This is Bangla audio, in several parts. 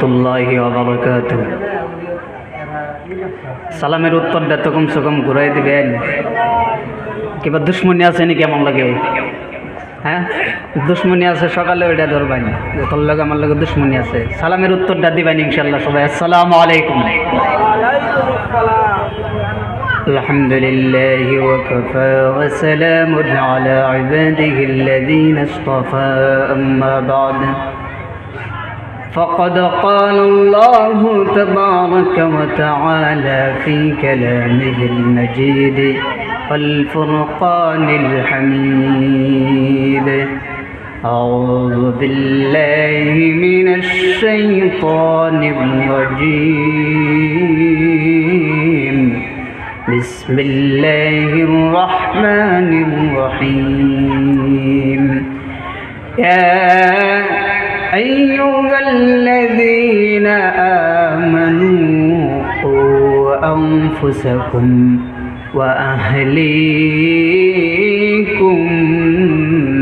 রহমতুল্লাহি ওয়া বারাকাতুহু। সালামের উত্তরটা তো কমসে কম ঘুরাই দিবেন। কিবা দুশ্মনী আছে নি? কেমন লাগে? হ্যাঁ, দুশ্মনী আছে সকালে ওইটা ধরবেন যে তোর লগে আমার লগে দুশ্মনী আছে। সালামের উত্তরটা দিবেন ইনশাআল্লাহ সবাই। আসসালামু আলাইকুম। আলহামদুলিল্লাহি ওয়া কাফা ওয়া সালামুন আলা ইবাদিহিল্লাযীনা ইসতাফা, আম্মা বা'দ। فقد قال الله تبارك وتعالى في كلامه المجيد والفرقان الحميد: أعوذ بالله من الشيطان الرجيم. بسم الله الرحمن الرحيم. يا أيها الذين آمنوا قوا أنفسكم وأهليكم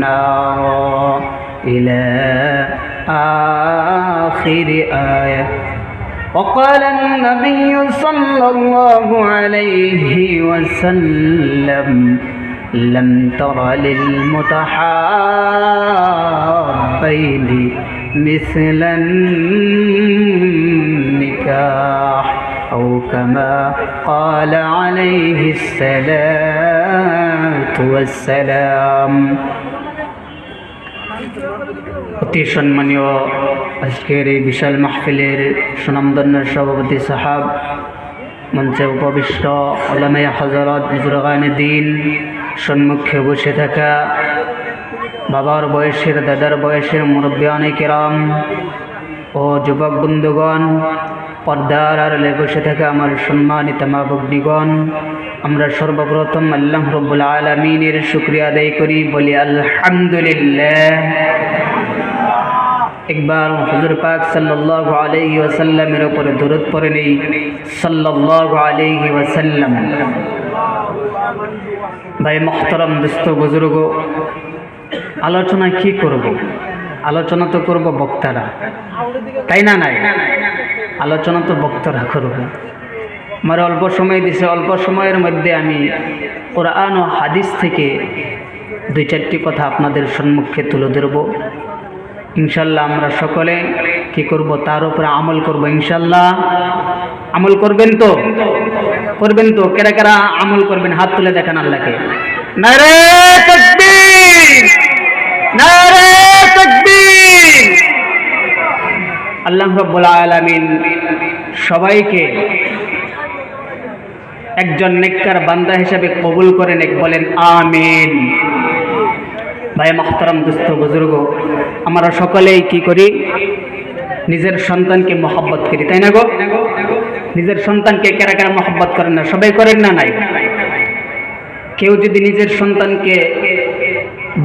نارا إلى آخر آية. وقال النبي صلى الله عليه وسلم: لم تر للمتحابين مثل النكاح، أو كما قال عليه الصلاة والسلام. অতি সম্মানীয় আজকের এই বিশাল মাহফিলের সুনামধন্য সভাপতি সাহাব, মঞ্চে উপবিষ্ট উলামায়ে হযরত, বুজুর্গানে দ্বীন, সম্মুখে বসে থাকা বাবার বয়সের, দাদার বয়সের মুরব্বিয়ানে কিরাম ও যুবক বন্ধুগণ, পর্দার আড়ালে বসে থাকা আমার সম্মানিত মা ভগ্নীগণ, আমরা সর্বপ্রথম আল্লাহ রাব্বুল আলামিনের শুকরিয়া আদায় করি, বলি আলহামদুলিল্লাহ। একবার হুজুর পাক সাল্লাল্লাহু আলাইহি ওয়াসাল্লামের উপরে দরুদ পড়ে নেই, সাল্লাল্লাহু আলাইহি ওয়াসাল্লাম। ভাই মুহতারাম, দোস্ত, বুজুর্গ, আলোচনা কি করব? আলোচনা তো করব বক্তারা, তাই না? নাই, আলোচনা তো বক্তারা করব। আমার অল্প সময় দিছে, অল্প সময়ের মধ্যে আমি কোরআন ও হাদিস থেকে দুই চারটি কথা আপনাদের সম্মুখে তুলে ধরব। ইনশাল্লাহ আমরা সকলে কি করব? তার উপরে আমল করব। ইনশাল্লাহ আমল করবেন তো? করবেন তো? কারা কারা আমল করবেন? হাত তুলে দেখান আল্লাহকে। নারে তাকবীর, নারে তাকবীর। আল্লাহ রাব্বুল আলামিন সবাইকে একজন নেককার বান্দা হিসেবে কবুল করেন, এক বলেন আমিন। ভাই মুহতারাম, দোস্ত, বুজুর্গ, আমরা সকলেই কি করি? নিজের সন্তানকে মহব্বত করি, তাই না গো? নিজের সন্তানকে কারা কারা মহব্বত করেন না? সবাই করেন না? নাই? কেউ যদি নিজের সন্তানকে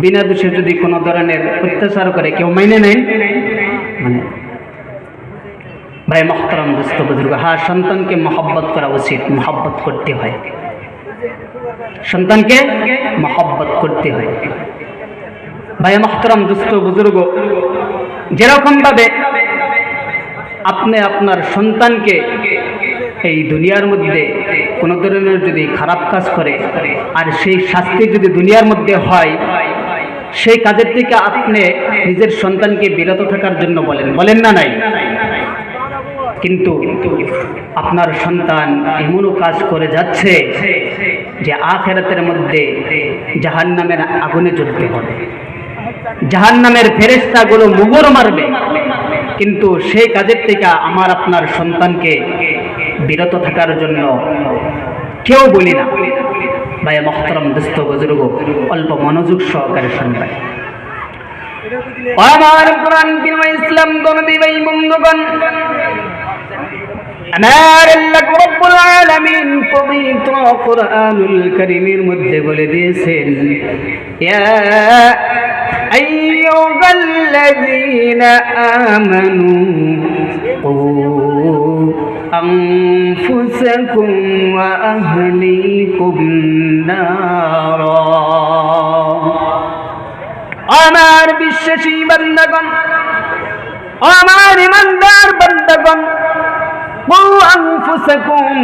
বিনা দোষে যদি কোনো ধরনের অত্যাচার করে, কেউ মাইনে নেন? মানে ভাই মুহতারাম, দোস্ত, বুজুর্গ, হ্যাঁ, সন্তানকে মহব্বত করা উচিত, মহব্বত করতে হয়, সন্তানকে মহব্বত করতে হয়। ভাই মুহতারাম, দোস্ত, বুজুর্গ, যেরকম ভাবে আপনি আপনার সন্তানকে এই দুনিয়ার মধ্যে কোনো ধরনের যদি খারাপ কাজ করে আর সেই শাস্তি যদি দুনিয়ার মধ্যে হয়, সেই কাজের থেকে আপনি নিজের সন্তানকে বিরত থাকার জন্য বলেন, বলেন না? নাই? কিন্তু আপনার সন্তান এমনও কাজ করে যাচ্ছে যে আখিরাতের মধ্যে জাহান্নামের আগুনে জ্বলতে হবে, জাহান্নামের ফেরেশতাগুলো মুগুর মারবে, কিন্তু সেই কাজের থেকে আমার আপনার সন্তানকে বিরত থাকার জন্য কেউ বলি না। ভাই মুহতারাম, দোস্ত, বুজুর্গ, অল্প মনোযোগ সহকারে শুনবেন। আমার কোরআন প্রিয় ইসলাম দনদি ভাই বন্ধুগণ, আমার আল্লাহ রাব্বুল আলামিন পবিত্র কোরআনুল কারীমের মধ্যে বলে দিয়েছেন: ইয়া আইয়ুহাল্লাযীনা আমানু কু আনফুসাকুম ওয়া আহলিকুম নারা। আমার বিশ্বাসী বান্দাগণ, আমার ইমানদার বান্দা আনফুসাকুম,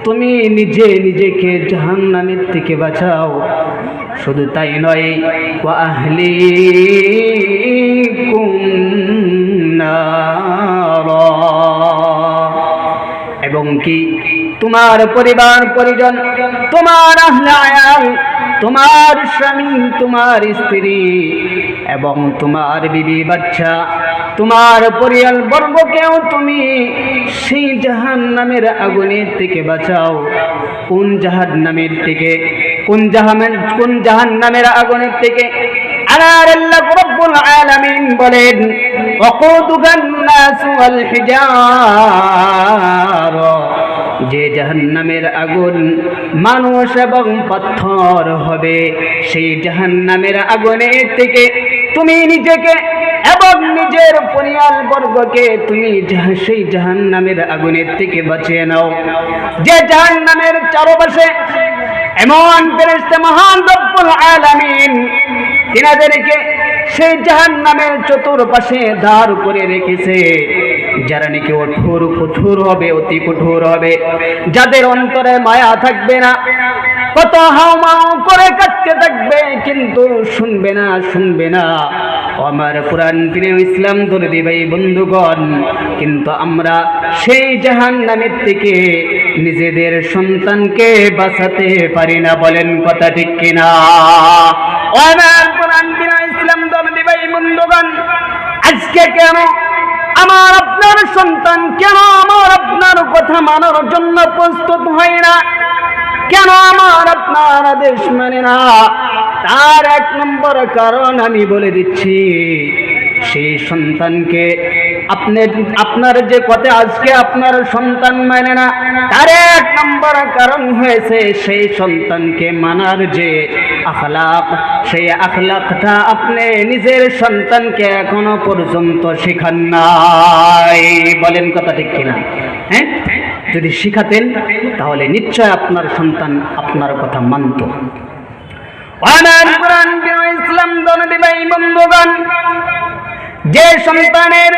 তুমি নিজে নিজেকে জাহান্নামের থেকে বাঁচাও। শুধু তাই নয়, ওয়া আহলিকুম নারা, এবং কি তোমার পরিবার পরিজন, তোমার আহলে আয়াল, তোমার স্বামী, তোমার স্ত্রী এবং তোমার বিবি বাচ্চা, তোমার পরিবার বর্গকেও তুমি সেই জাহান্নামের আগুনের থেকে বাঁচাও। কোন জাহান্নামের থেকে? কোন জাহান্নামের আগুনের থেকে? আল্লাহ রাব্বুল আলামিন বলেন, ওয়াকুদুহান নাস ওয়াল হিজারা, যে জাহান্নামের আগুন মানুষ এবং পাথর হবে, সেই জাহান্নামের আগুনের থেকে তুমি নিজেকে এবং নিজের পরিবার বর্গকে তুমি সেই জাহান্নামের আগুনের থেকে বাঁচিয়ে নাও। যে জাহান্নামের চারপাশে এমন ফেরেশতা মহান রব্বুল আলামিন তিনাদেরকে সেই জাহান্নামের চতুর্পাশে দাঁড় করে রেখেছে, যারা নাকি কঠোর হবে, অতি কঠোর হবে, যাদের অন্তরে মায়া থাকবে না, কত হাউমাউ করে কাঁদতে থাকবে কিন্তু শুনবে না। আমার কোরআন প্রিয় ইসলাম দরদি ভাই বন্ধুগণ, কিন্তু আমরা সেই জাহান্নামের থেকে নিজেদের সন্তানকে বাঁচাতে পারি না। বলেন কথা ঠিক কিনা? আমার কোরআন প্রিয় ইসলাম দরদি ভাই বন্ধুগণ, আজকে কেন আমার আপনার সন্তান, কেন আমার আপনার কথা মানার জন্য প্রস্তুত হয় না? কেন আমার আপনার আদেশ মানে না? তার এক নম্বর কারণ আমি বলে দিচ্ছি। সেই সন্তানকে আপনার যে কথা আজকে আপনার সন্তান মানে না, তার এক নম্বর কারণ হয়েছে সেই সন্তানকে মানার যে আখলাক, সেই আখলাকটা আপনি নিজের সন্তানকে এখনো পর্যন্ত শেখান নাই। বলেন কথা ঠিক কিনা? হ্যাঁ, যদি শিখাতেন তাহলে নিশ্চয় আপনার সন্তান আপনার কথা মানত। ইসলাম দরদি ভাই বন্ধুগণ, যে সন্তানের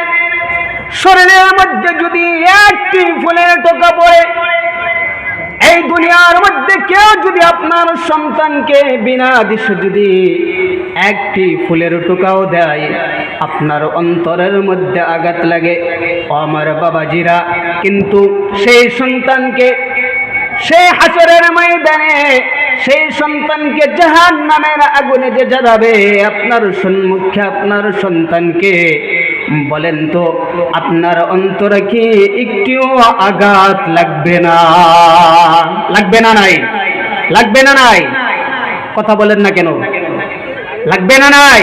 শরীরের মধ্যে যদি একটি ফুলের টোকা পড়ে, এই দুনিয়ার মধ্যে কেউ যদি আপনার সন্তানকে বিনা দোষে যদি একটি ফুলের টোকাও দেয়, আপনার অন্তরের মধ্যে আঘাত লাগে। আমার বাবাজিরা, কিন্তু সেই সন্তানকে সেই হাসরের ময়দানে সেই সন্তানকে জাহান্নামের আগুনে যে জ্বালাবে, আপনার সম্মুখে আপনার সন্তানকে বলেন তো আপনার অন্তরে কি একটিও আঘাত লাগবে না? লাগবে না? নাই? লাগবে না? নাই? কথা বলেন না কেন? লাগবে না? নাই?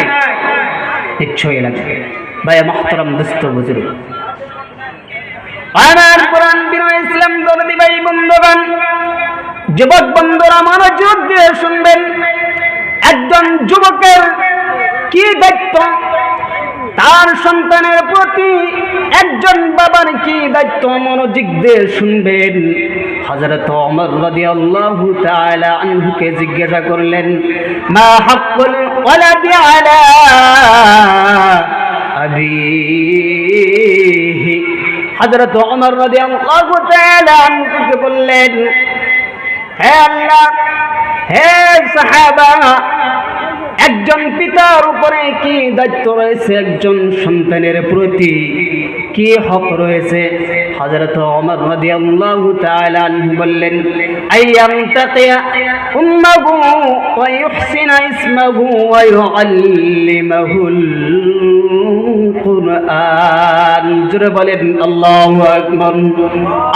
নিশ্চয়ই লাগবে। ভাই মুহতারাম দোস্ত বুজুর্গ, আমার কোরআন প্রিয় ইসলাম দরদি ভাই বন্ধুগণ, যুবক বন্ধুরা মনোযোগ দিয়ে শুনবেন। একজন যুবকের কি দায়িত্ব, তার সন্তানের প্রতি একজন বাবার কি দায়িত্ব, মনোযোগ দিয়ে শুনবেন। হযরত ওমর রাদিয়াল্লাহু তাআলা আনহুকে জিজ্ঞাসা করলেন, মা হাক্কুল ওয়ালাদি আলা আবিহি। হযরত ওমর রাদিয়াল্লাহু তাআলা আনহুকে বললেন, হে আল্লাহ, হে সাহাবা, একজন পিতার উপরে কি দায়িত্ব রয়েছে, একজন সন্তানের প্রতি কি হক রয়েছে? হযরত ওমর রাদিয়াল্লাহু তাআলা আনহু বললেন, আইয়াম তাকিয়া উম্মাহু ওয়া ইহসিনা ইসমাহু ওয়া ইউআল্লিমাহুল কুরআন। জোরে বলেন আল্লাহু আকবার।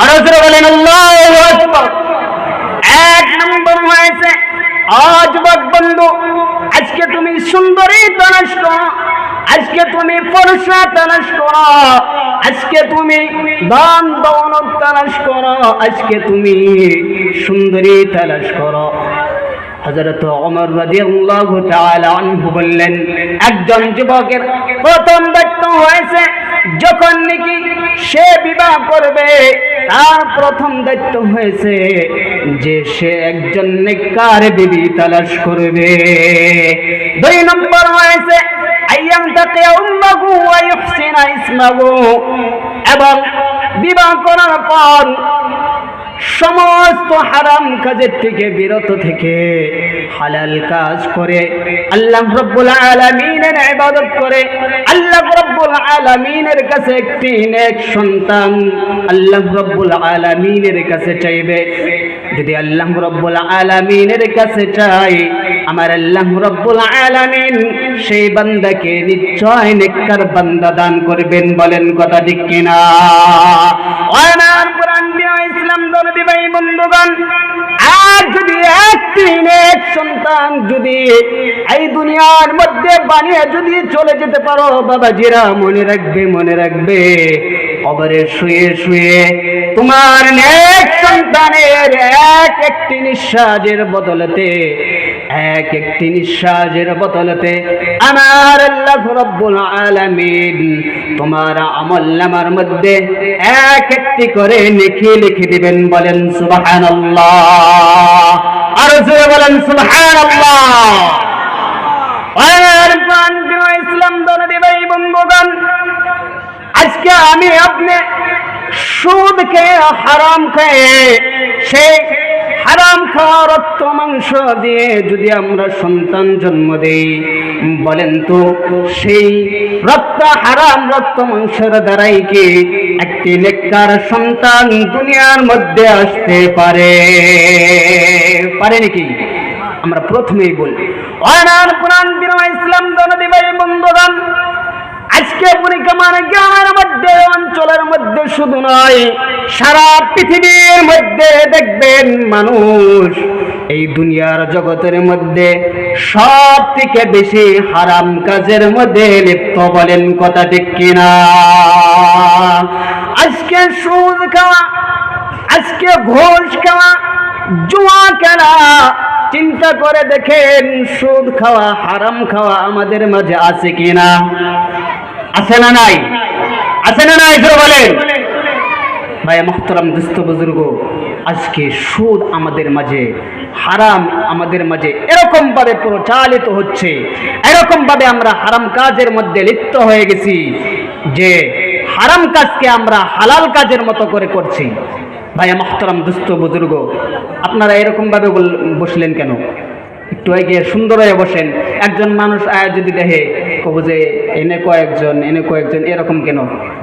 আর জোরে বলেন আল্লাহু আকবার। এক নম্বর হয়েছে, যুবক বন্ধু, আজকে তুমি সুন্দরী তালাশ করো, আজকে তুমি পরশা তালাশ করো, আজকে তুমি দান দৌলত তালাশ করো, আজকে তুমি সুন্দরী তালাশ করো। হযরত ওমর রাদিয়াল্লাহু তাআলা আনহু বললেন, একজন যুবকের প্রথম দায়িত্ব হয়েছে যখন নাকি সে বিবাহ করবে, তার প্রথম দায়িত্ব হয়েছে যে সে একজন নেককার বিবি তালাশ করবে। দুই নম্বর হয়েছে আইয়াম তাকিয়া উম্মাহু ওয়া ইহসিনা ইসমাহু, এবং বিবাহ করার পর সমস্ত হারাম কাজের থেকে বিরত থেকে হালাল কাজ করে আল্লাহ রাব্বুল আলামিনের ইবাদত করে আল্লাহ রাব্বুল আলামিনের কাছে একটি নেক সন্তান আল্লাহ রাব্বুল আলামিনের কাছে চাইবে। যদি আল্লাহ রাব্বুল আলামিনের কাছে চাই, আমার আল্লাহ রাব্বুল আলামিন সেই বান্দাকে নিশ্চয় নেককার বান্দা দান করবেন। বলেন কথা ঠিক কিনা? আমার কোরআন ইসলাম দরদি ভাই বন্ধুগণ, আর যদি একটি নেক সন্তান যদি এই দুনিয়ার মধ্যে বানিয়ে যদি চলে যেতে পারো বাবাজিরা, মনে রাখবে কবরে শুয়ে শুয়ে তোমার নেক সন্তানের একটি নিঃশ্বাসের বদলতে আমার আল্লাহ রাব্বুল আলামিন তোমার আমলনামার মধ্যে একটি করে নেকি লিখে দিবেন। বলেন সুবহানাল্লাহ, আর জোরে বলেন সুবহানাল্লাহ। ইসলাম দরদি ভাই বন্ধুগণ, আজকে আমি আপনি সুদ খেয়ে হারাম খেয়ে সেই হারাম খাওয়া রক্ত মাংস দিয়ে যদি আমরা সন্তান জন্ম দেই, বলেন তো সেই হারাম রক্ত মাংসের দ্বারাই কি একটি নেককার সন্তান দুনিয়ার মধ্যে আসতে পারে নাকি? আমরা প্রথমেই বলি ওয়ানার কোরআন ইসলাম দরদি ভাই বন্ধুগণ, আজকে গ্রামের মধ্যে অঞ্চলের মধ্যে শুধু নয়, সারা পৃথিবীর মধ্যে দেখবেন মানুষ এই দুনিয়ার জগতের মধ্যে সব থেকে বেশি হারাম কাজের মধ্যে লিপ্ত। বলেন কথা ঠিক কিনা? আজকে সুদ খাওয়া, আজকে ঘুষ খাওয়া, জুয়া খেলা, চিন্তা করে দেখেন সুদ খাওয়া হারাম খাওয়া আমাদের মাঝে আছে কিনা? আছে না নাই? আছে না নাই? বলেন ভাই মুহতারাম দোস্ত বুজুর্গ, আজকে সুদ আমাদের মাঝে, হারাম আমাদের মাঝে এরকম ভাবে প্রচালিত হচ্ছে, এরকম ভাবে আমরা হারাম কাজের মধ্যে লিপ্ত হয়ে গেছি যে হারাম কাজকে আমরা হালাল কাজের মতো করে করছি। ভাই মুহতারাম দোস্ত বুজুর্গ, আপনারা এরকম ভাবে বসলেন কেন? একটু এগিয়ে সুন্দর হয়ে বসেন। একজন মানুষ যদি দেখে কব যে এনে কয়েকজন এরকম কেন?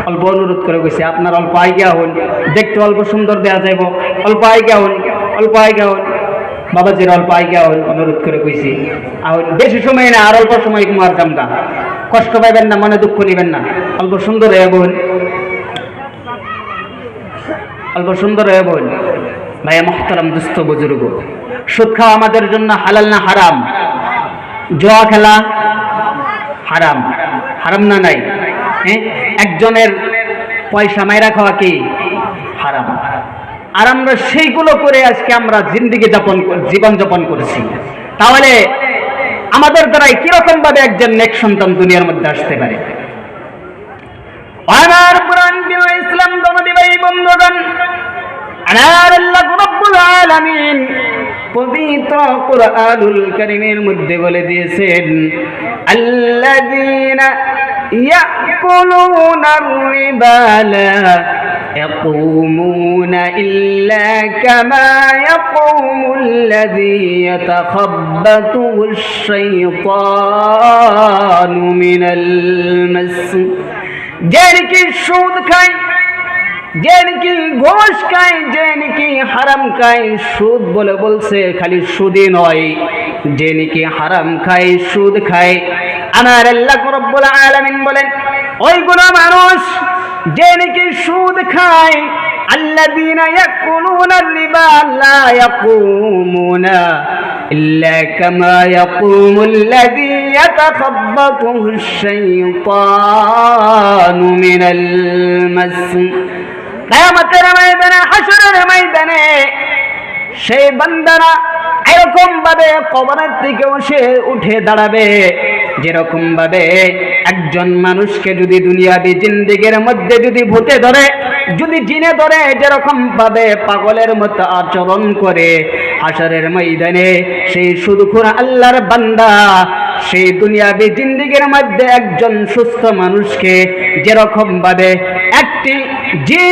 অল্প অনুরোধ করে গেছে, আপনার অল্প আইগা হন, দেখতে অল্প সুন্দর দেওয়া যাইব, অল্প আইগা হন বাবাজির, অল্প আইগা হন, অনুরোধ করে কইছি। আর বেশি সময় না, আর অল্প সময় কুমার জামগা, কষ্ট পাইবেন না, মনে দুঃখ নিবেন না, অল্প সুন্দর হয়ে বোন, অল্প সুন্দর হয়ে বোন। ভাই মুহতারাম দোস্ত বুজুর্গ, সুদ খাওয়া আমাদের জন্য হালাল না হারাম? জুয়া খেলা হারাম, হারাম না নাই? একজনের পয়সা মাইরা খাওয়া কি হারাম? আর আমরা সেইগুলো করে আজকে আমরা জীবন যাপন করছি। তাহলে আমাদের দ্বারাই কিরকম ভাবে একজন নেক সন্তান দুনিয়ার মধ্যে আসতে পারে? আমার কোরআন ইসলাম দরদি ভাই বন্ধুগণ, আল্লাহ রাব্বুল আলামিন পবিত্র কুরআনুল কারীমের মধ্যে বলে দিয়েছেন, আল্লাযীনা ইয়াকুলুনার রিবা লা ইয়াকুমুনা ইল্লা কামা ইয়াকুমুল্লাযী ইয়াতাখাব্বাতুহুশ শাইতানু মিনাল মাস। যে নাকি সুদ খায়, যে নাকি ঘুষ খায়, যে নাকি হারাম খায়, সুদ বলে বলছে খালি সুদই নয়, যে নাকি হারাম খায়, সুদ খায়, আমার আল্লাহ রাব্বুল আলামিন বলেন ওইগুলো মানুষ যে নাকি সুদ খায়, আল্লাযীনা ইয়াকুলুনা রিবা লা ইয়াকুমুনা ইল্লা কামা ইয়াকুমুল্লাযী ইয়াতাখাব্বাতুহুশ শাইতানু মিনাল মাস। কিয়ামতের ময়দানে, হাশরের ময়দানে সেই বান্দারা এরকম ভাবে কবরের থেকে উঠে দাঁড়াবে, যেরকম ভাবে একজন মানুষকে যদি দুনিয়াবি জিন্দেগির মধ্যে যদি ভূতে ধরে, যদি জিনে ধরে, যেরকম ভাবে পাগলের মতো আচরণ করে, হাশরের ময়দানে সেই সুদখোর আল্লাহর বান্দা সেই দুনিয়াবি জিন্দেগির মধ্যে একজন সুস্থ মানুষকে যেরকম ভাবে একটি জিন